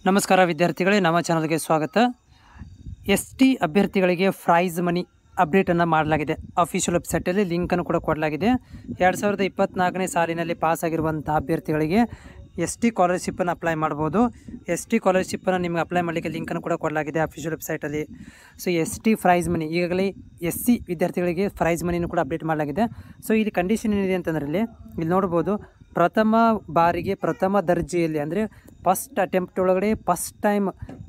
ನಮಸ್ಕಾರ ವಿದ್ಯಾರ್ಥಿಗಳೇ, ನಮ್ಮ ಚಾನಲ್ಗೆ ಸ್ವಾಗತ. ST ಅಭ್ಯರ್ಥಿಗಳಿಗೆ ಪ್ರೈಸ್ ಮನಿ ಅಪ್ಡೇಟನ್ನು ಮಾಡಲಾಗಿದೆ. ಅಫಿಷಿಯಲ್ ವೆಬ್ಸೈಟಲ್ಲಿ ಲಿಂಕನ್ನು ಕೂಡ ಕೊಡಲಾಗಿದೆ. 2024ನೇ ಸಾಲಿನಲ್ಲಿ ಪಾಸ್ ಆಗಿರುವಂಥ ಅಭ್ಯರ್ಥಿಗಳಿಗೆ ST ಸ್ಕಾಲರ್ಶಿಪ್ಪನ್ನು ಅಪ್ಲೈ ಮಾಡ್ಬೋದು. ST ಸ್ಕಾಲರ್ಶಿಪ್ಪನ್ನು ನಿಮಗೆ ಅಪ್ಲೈ ಮಾಡಲಿಕ್ಕೆ ಲಿಂಕನ್ನು ಕೂಡ ಕೊಡಲಾಗಿದೆ ಅಫಿಷಿಯಲ್ ವೆಬ್ಸೈಟಲ್ಲಿ. ಸೊ ST ಪ್ರೈಸ್ ಮನಿ ಈಗಾಗಲೇ SC ವಿದ್ಯಾರ್ಥಿಗಳಿಗೆ ಪ್ರೈಸ್ ಮನಿನೂ ಕೂಡ ಅಪ್ಡೇಟ್ ಮಾಡಲಾಗಿದೆ. ಸೊ ಇಲ್ಲಿ ಕಂಡೀಷನ್ ಏನಿದೆ ಅಂತಂದರೆ ಇಲ್ಲಿ ನೋಡ್ಬೋದು, ಪ್ರಥಮ ಬಾರಿಗೆ ಪ್ರಥಮ ದರ್ಜೆಯಲ್ಲಿ ಅಂದರೆ ಫಸ್ಟ್ ಅಟೆಂಪ್ಟ್ ಒಳಗಡೆ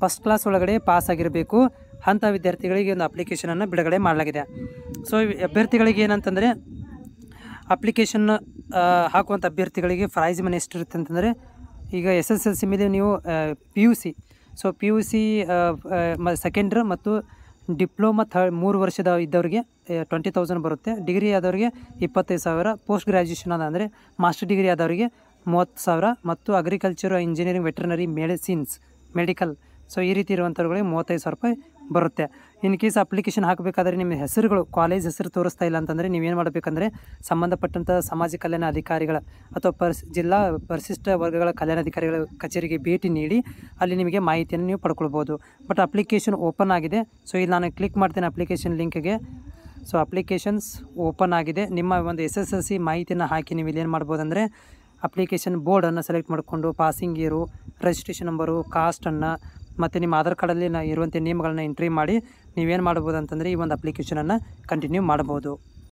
ಫಸ್ಟ್ ಕ್ಲಾಸ್ ಒಳಗಡೆ ಪಾಸ್ ಆಗಿರಬೇಕು ಅಂಥ ವಿದ್ಯಾರ್ಥಿಗಳಿಗೆ ಒಂದು ಅಪ್ಲಿಕೇಶನನ್ನು ಬಿಡುಗಡೆ ಮಾಡಲಾಗಿದೆ. ಸೊ ಅಭ್ಯರ್ಥಿಗಳಿಗೆ ಏನಂತಂದರೆ ಅಪ್ಲಿಕೇಶನ್ ಹಾಕುವಂಥ ಅಭ್ಯರ್ಥಿಗಳಿಗೆ ಪ್ರೈಸ್ ಮನಿ ಎಷ್ಟಿರುತ್ತೆ ಅಂತಂದರೆ, ಈಗ SSLC ಮೇಲೆ ನೀವು PUC PUC ಸೆಕೆಂಡ್ ಇಯರ್ ಮತ್ತು ಡಿಪ್ಲೊಮಾ 3 ವರ್ಷದ ಇದ್ದವರಿಗೆ 20,000 ಬರುತ್ತೆ. ಡಿಗ್ರಿ ಆದವರಿಗೆ 25,000, ಪೋಸ್ಟ್ ಗ್ರ್ಯಾಜುಯೇಷನ್ ಅಂದರೆ ಮಾಸ್ಟರ್ ಡಿಗ್ರಿ ಆದವರಿಗೆ 30,000 ಮತ್ತು ಅಗ್ರಿಕಲ್ಚರ್, ಇಂಜಿನಿಯರಿಂಗ್, ವೆಟರ್ನರಿ, ಮೆಡಿಕಲ್ ಈ ರೀತಿ ಇರುವಂಥವ್ರಿಗೆ 35,000 ರೂಪಾಯಿ ಬರುತ್ತೆ. ಇನ್ ಕೇಸ್ ಅಪ್ಲಿಕೇಶನ್ ಹಾಕಬೇಕಾದ್ರೆ ನಿಮ್ಮ ಹೆಸರುಗಳು ಕಾಲೇಜ್ ಹೆಸರು ತೋರಿಸ್ತಾ ಇಲ್ಲ ಅಂತಂದರೆ ನೀವೇನು ಮಾಡಬೇಕಂದ್ರೆ ಸಂಬಂಧಪಟ್ಟಂಥ ಸಮಾಜ ಕಲ್ಯಾಣ ಅಧಿಕಾರಿಗಳ ಅಥವಾ ಜಿಲ್ಲಾ ಪರಿಶಿಷ್ಟ ವರ್ಗಗಳ ಕಲ್ಯಾಣಾಧಿಕಾರಿಗಳ ಕಚೇರಿಗೆ ಭೇಟಿ ನೀಡಿ ಅಲ್ಲಿ ನಿಮಗೆ ಮಾಹಿತಿಯನ್ನು ನೀವು ಪಡ್ಕೊಳ್ಬೋದು. ಬಟ್ ಅಪ್ಲಿಕೇಶನ್ ಓಪನ್ ಆಗಿದೆ. ಸೊ ಇಲ್ಲಿ ನಾನು ಕ್ಲಿಕ್ ಮಾಡ್ತೇನೆ ಅಪ್ಲಿಕೇಶನ್ ಲಿಂಕ್ಗೆ. ಸೊ ಅಪ್ಲಿಕೇಶನ್ಸ್ ಓಪನ್ ಆಗಿದೆ. ನಿಮ್ಮ ಒಂದು SSLC ಮಾಹಿತಿಯನ್ನು ಹಾಕಿ ನೀವು ಇಲ್ಲಿ ಏನು ಮಾಡ್ಬೋದು ಅಂದರೆ ಅಪ್ಲಿಕೇಶನ್ ಬೋರ್ಡನ್ನು ಸೆಲೆಕ್ಟ್ ಮಾಡಿಕೊಂಡು ಪಾಸಿಂಗ್ ಇಯರು, ರಿಜಿಸ್ಟ್ರೇಷನ್ ನಂಬರು, ಕಾಸ್ಟನ್ನು ಮತ್ತು ನಿಮ್ಮ ಆಧಾರ್ ಕಾರ್ಡಲ್ಲಿ ಇರುವಂಥ ನೇಮ್ಗಳನ್ನ ಎಂಟ್ರಿ ಮಾಡಿ ನೀವೇನು ಮಾಡ್ಬೋದು ಅಂತಂದರೆ ಈ ಒಂದು ಅಪ್ಲಿಕೇಶನನ್ನು ಕಂಟಿನ್ಯೂ ಮಾಡ್ಬೋದು.